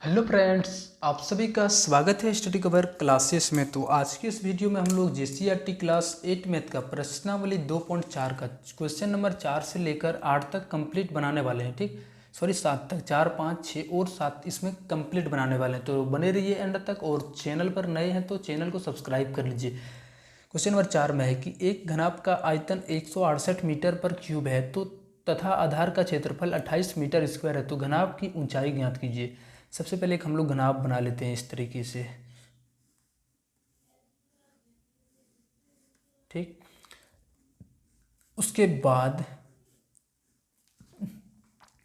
Hello friends, आप सभी का स्वागत है स्टडी कवर क्लासेस में। तो आज की इस वीडियो में हम लोग JCRT क्लास 8 मैथ का प्रश्नावली 2.4 का क्वेश्चन नंबर 4 से लेकर 8 तक कंप्लीट बनाने वाले हैं। ठीक, सॉरी 7 तक, 4, 5, 6 और 7 इसमें कंप्लीट बनाने वाले हैं। तो बने रहिए एंड तक, और चैनल पर नए हैं तो चैनल को सब्सक्राइब कर लीजिए। क्वेश्चन नंबर 4 में है कि एक घनाभ का आयतन 168 मीटर पर क्यूब है तो तथा आधार का क्षेत्रफल 28 मीटर स्क्वायर है, तो घनाभ की ऊंचाई ज्ञात कीजिए। सबसे पहले एक हम लोग घनाभ बना लेते हैं इस तरीके से। ठीक, उसके बाद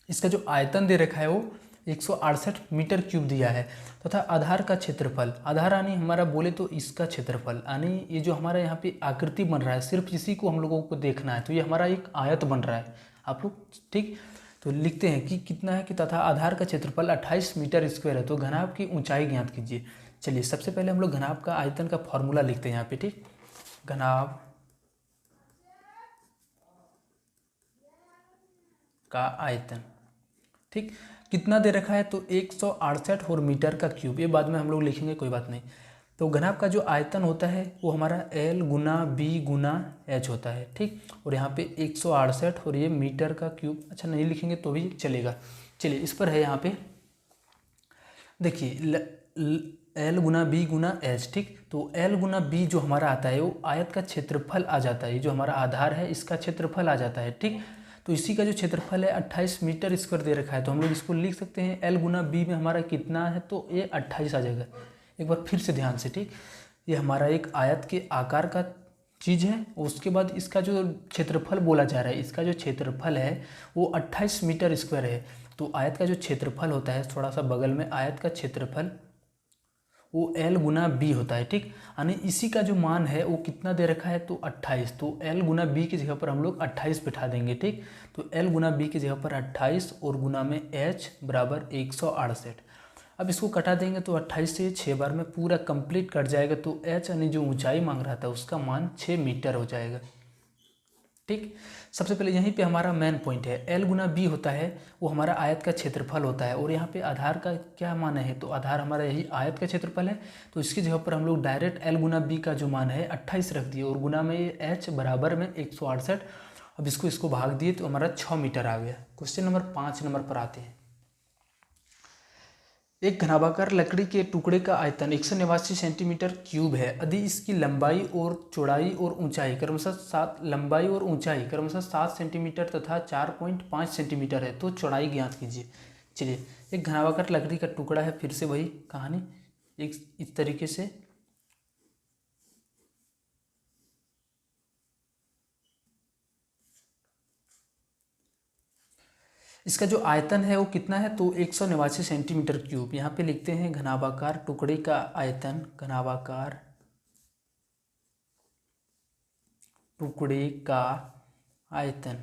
इसका जो आयतन दे रखा है वो 168 मीटर क्यूब दिया है तथा आधार का क्षेत्रफल, आधार यानी हमारा बोले तो इसका क्षेत्रफल, यानी ये जो हमारा यहाँ पे आकृति बन रहा है सिर्फ इसी को हम लोगों को देखना है। तो ये हमारा एक आयत बन रहा है आप लोग। ठीक, तो लिखते हैं कि कितना है कि तथा आधार का क्षेत्रफल 28 मीटर स्क्वायर है, तो घनाभ की ऊंचाई ज्ञात कीजिए। चलिए सबसे पहले हम लोग घनाभ का आयतन का फॉर्मूला लिखते हैं यहाँ पे। ठीक, घनाभ का आयतन, ठीक, कितना दे रखा है तो 168 और मीटर का क्यूब, ये बाद में हम लोग लिखेंगे, कोई बात नहीं। तो घनाभ का जो आयतन होता है वो हमारा L गुना B गुना H होता है। ठीक, और यहाँ पे 168 और ये मीटर का क्यूब, अच्छा नहीं लिखेंगे तो भी चलेगा। चलिए इस पर है यहाँ पे देखिए L गुना B गुना H। ठीक, तो L गुना B जो हमारा आता है वो आयत का क्षेत्रफल आ जाता है, जो हमारा आधार है इसका क्षेत्रफल आ जाता है। ठीक, तो इसी का जो क्षेत्रफल है 28 मीटर स्क्वायर दे रखा है, तो हम लोग इसको लिख सकते हैं L गुना B में हमारा कितना है तो ये 28 आ जाएगा। एक बार फिर से ध्यान से, ठीक, ये हमारा एक आयत के आकार का चीज़ है, उसके बाद इसका जो क्षेत्रफल बोला जा रहा है, इसका जो क्षेत्रफल है वो 28 मीटर स्क्वायर है। तो आयत का जो क्षेत्रफल होता है, थोड़ा सा बगल में आयत का क्षेत्रफल वो L गुना B होता है। ठीक, यानी इसी का जो मान है वो कितना दे रखा है तो 28, तो L गुना B की जगह पर हम लोग 28 बिठा देंगे। ठीक, तो L गुना B की जगह पर 28 और गुना में H बराबर 168। अब इसको कटा देंगे तो 28 से 6 बार में पूरा कंप्लीट कट जाएगा, तो H यानी जो ऊंचाई मांग रहा था उसका मान 6 मीटर हो जाएगा। ठीक, सबसे पहले यहीं पे हमारा मेन पॉइंट है, L गुना B होता है वो हमारा आयत का क्षेत्रफल होता है, और यहाँ पे आधार का क्या मान है तो आधार हमारा यही आयत का क्षेत्रफल है, तो इसकी जगह पर हम लोग डायरेक्ट L गुना B का जो मान है 28 रख दिए, और गुना में ये H बराबर में 168। अब इसको भाग दिए तो हमारा 6 मीटर आ गया। क्वेश्चन नंबर 5 नंबर पर आते हैं। एक घनाभाकार लकड़ी के टुकड़े का आयतन 189 सेंटीमीटर क्यूब है यदि इसकी लंबाई और चौड़ाई और ऊंचाई क्रमशः 7 सेंटीमीटर तथा 4.5 सेंटीमीटर है, तो चौड़ाई ज्ञात कीजिए। चलिए, एक घनाभाकार लकड़ी का टुकड़ा है, फिर से वही कहानी एक इस तरीके से। इसका जो आयतन है वो कितना है तो 189 सेंटीमीटर क्यूब। यहाँ पे लिखते हैं घनाभाकार टुकड़े का आयतन, घनाभाकार टुकड़े का आयतन,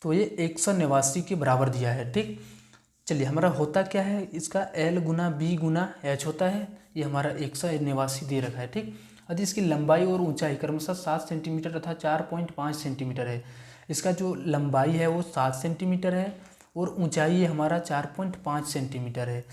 तो ये 189 के बराबर दिया है। ठीक, चलिए हमारा होता क्या है, इसका L गुना B गुना H होता है, ये हमारा 189 दे रखा है। ठीक, यदि इसकी लंबाई और ऊंचाई क्रमशः 7 सेंटीमीटर तथा 4.5 सेंटीमीटर है, इसका जो लंबाई है वो 7 सेंटीमीटर है और ऊंचाई ये हमारा 4.5 सेंटीमीटर है।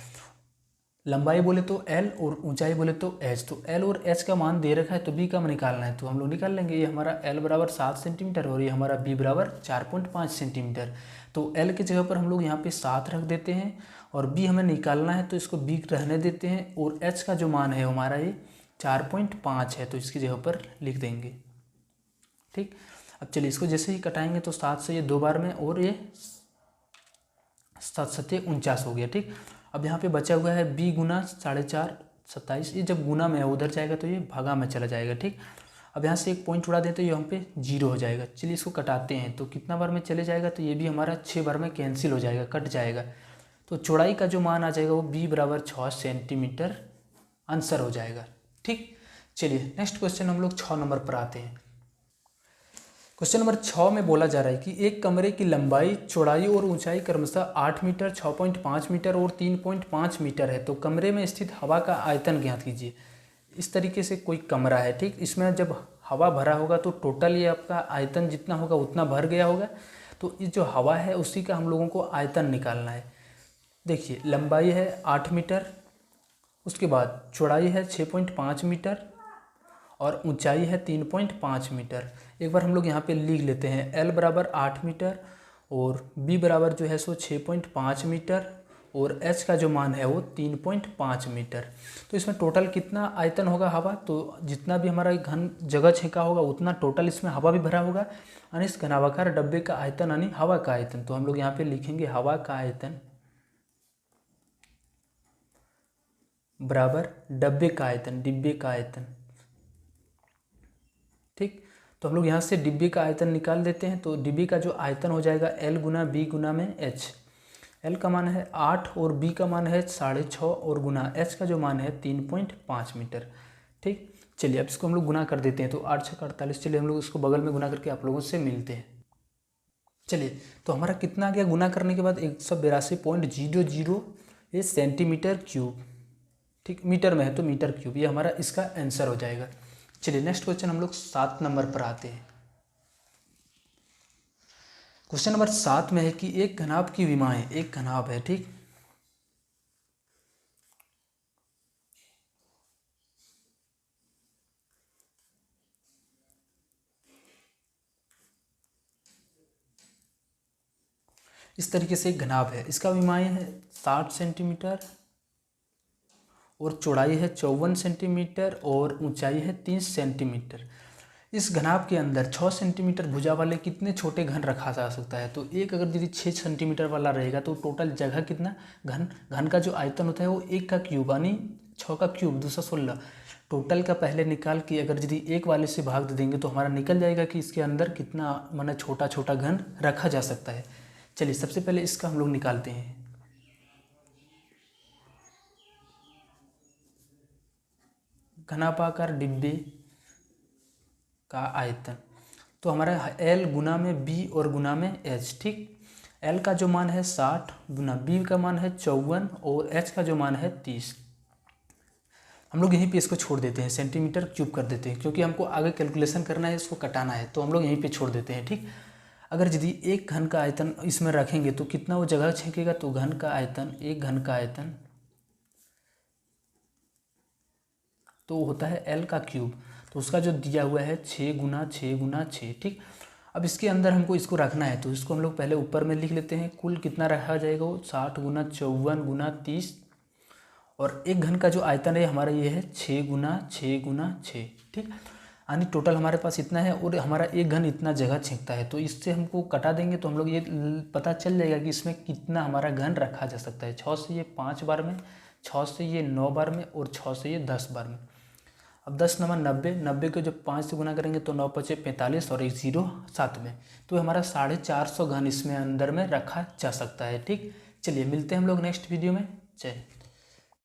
लंबाई बोले तो L और ऊंचाई बोले तो H, तो L और H का मान दे रखा है तो B का मान निकालना है, तो हम लोग निकाल लेंगे। ये हमारा L बराबर 7 सेंटीमीटर और ये हमारा B बराबर 4.5 सेंटीमीटर। तो L की जगह पर हम लोग यहाँ पे 7 रख देते हैं, और B हमें निकालना है तो इसको B रहने देते हैं, और H का जो मान है हमारा ये 4.5 है, तो इसकी जगह पर लिख देंगे। ठीक, अब चलिए इसको जैसे ही कटाएंगे तो 7 से ये 2 बार में, और ये 7 सत्ते 49 हो गया। ठीक, अब यहाँ पे बचा हुआ है B गुना 4.5 27, ये जब गुना में है उधर जाएगा तो ये भागा में चला जाएगा। ठीक, अब यहाँ से एक पॉइंट उड़ा दें तो ये यहाँ पे 0 हो जाएगा। चलिए इसको कटाते हैं तो कितना बार में चले जाएगा तो ये भी हमारा 6 बार में कैंसिल हो जाएगा, कट जाएगा। तो चौड़ाई का जो मान आ जाएगा वो B बराबर 6 सेंटीमीटर आंसर हो जाएगा। ठीक, चलिए नेक्स्ट क्वेश्चन हम लोग 6 नंबर पर आते हैं। क्वेश्चन नंबर 6 में बोला जा रहा है कि एक कमरे की लंबाई, चौड़ाई और ऊंचाई क्रमशः 8 मीटर, 6.5 मीटर और 3.5 मीटर है, तो कमरे में स्थित हवा का आयतन ज्ञात कीजिए। इस तरीके से कोई कमरा है। ठीक, इसमें जब हवा भरा होगा तो टोटल ये आपका आयतन जितना होगा उतना भर गया होगा, तो ये जो हवा है उसी का हम लोगों को आयतन निकालना है। देखिए लंबाई है 8 मीटर, उसके बाद चौड़ाई है 6.5 मीटर और ऊंचाई है 3.5 मीटर। एक बार हम लोग यहाँ पे लिख लेते हैं, L बराबर 8 मीटर और B बराबर जो है सो 6.5 मीटर और H का जो मान है वो 3.5 मीटर। तो इसमें टोटल कितना आयतन होगा हवा, तो जितना भी हमारा घन जगह छेका होगा उतना टोटल इसमें हवा भी भरा होगा, यानी इस घनाभाकार डब्बे का आयतन यानी हवा का आयतन। तो हम लोग यहाँ पे लिखेंगे हवा का आयतन बराबर डब्बे का आयतन, डिब्बे का आयतन। ठीक, तो हम लोग यहाँ से डिब्बे का आयतन निकाल देते हैं। तो डिब्बे का जो आयतन हो जाएगा L गुना B गुना में H। L का मान है 8 और B का मान है 6.5 और गुना H का जो मान है 3.5 मीटर। ठीक, चलिए अब इसको हम लोग गुना कर देते हैं। तो 8 6 48, चलिए हम लोग इसको बगल में गुना करके आप लोगों से मिलते हैं। चलिए तो हमारा कितना आ गया गुना करने के बाद 182.00 ये सेंटीमीटर क्यूब। ठीक, मीटर में है तो मीटर क्यूब, ये हमारा इसका आंसर हो जाएगा। चलिए नेक्स्ट क्वेश्चन हम लोग 7 नंबर पर आते हैं। क्वेश्चन नंबर 7 में है कि एक घनाभ की विमाएं, एक घनाभ है, ठीक, इस तरीके से एक घनाभ है, इसका विमाएं है 60 सेंटीमीटर और चौड़ाई है 54 सेंटीमीटर और ऊंचाई है 30 सेंटीमीटर। इस घनाभ के अंदर 6 सेंटीमीटर भुजा वाले कितने छोटे घन रखा जा सकता है। तो एक अगर यदि 6 सेंटीमीटर वाला रहेगा तो टोटल जगह कितना, घन का जो आयतन होता है वो 1 का क्यूब यानी 6 का क्यूब 216। टोटल का पहले निकाल के अगर यदि 1 वाले से भाग देंगे तो हमारा निकल जाएगा कि इसके अंदर कितना माने छोटा छोटा घन रखा जा सकता है। चलिए सबसे पहले इसका हम लोग निकालते हैं। घनाभाकार डिब्बे का आयतन, तो हमारा L गुना में B और गुना में H। ठीक, L का जो मान है 60 गुना B का मान है 54 और H का जो मान है 30। हम लोग यहीं पे इसको छोड़ देते हैं, सेंटीमीटर क्यूब कर देते हैं क्योंकि हमको आगे कैलकुलेशन करना है, इसको कटाना है, तो हम लोग यहीं पे छोड़ देते हैं। ठीक, अगर यदि एक घन का आयतन इसमें रखेंगे तो कितना वो जगह छेकेगा, तो घन का आयतन, एक घन का आयतन तो होता है L का क्यूब, तो उसका जो दिया हुआ है 6 गुना 6 गुना 6। ठीक, अब इसके अंदर हमको इसको रखना है तो इसको हम लोग पहले ऊपर में लिख लेते हैं। कुल कितना रखा जाएगा वो 60 गुना 54 गुना 30 और एक घन का जो आयतन है हमारा ये है 6 गुना 6 गुना 6। ठीक, यानी टोटल हमारे पास इतना है और हमारा एक घन इतना जगह छेकता है, तो इससे हमको कटा देंगे तो हम लोग ये पता चल जाएगा कि इसमें कितना हमारा घन रखा जा सकता है। 6 से ये 5 बार में, 6 से ये 9 बार में और 6 से ये 10 बार में। अब 10 नंबर 90, 90 को जब 5 से गुना करेंगे तो 9 पचे 45 और 1 0 7 में, तो हमारा 450 घन इसमें अंदर में रखा जा सकता है। ठीक, चलिए मिलते हैं हम लोग नेक्स्ट वीडियो में। जय।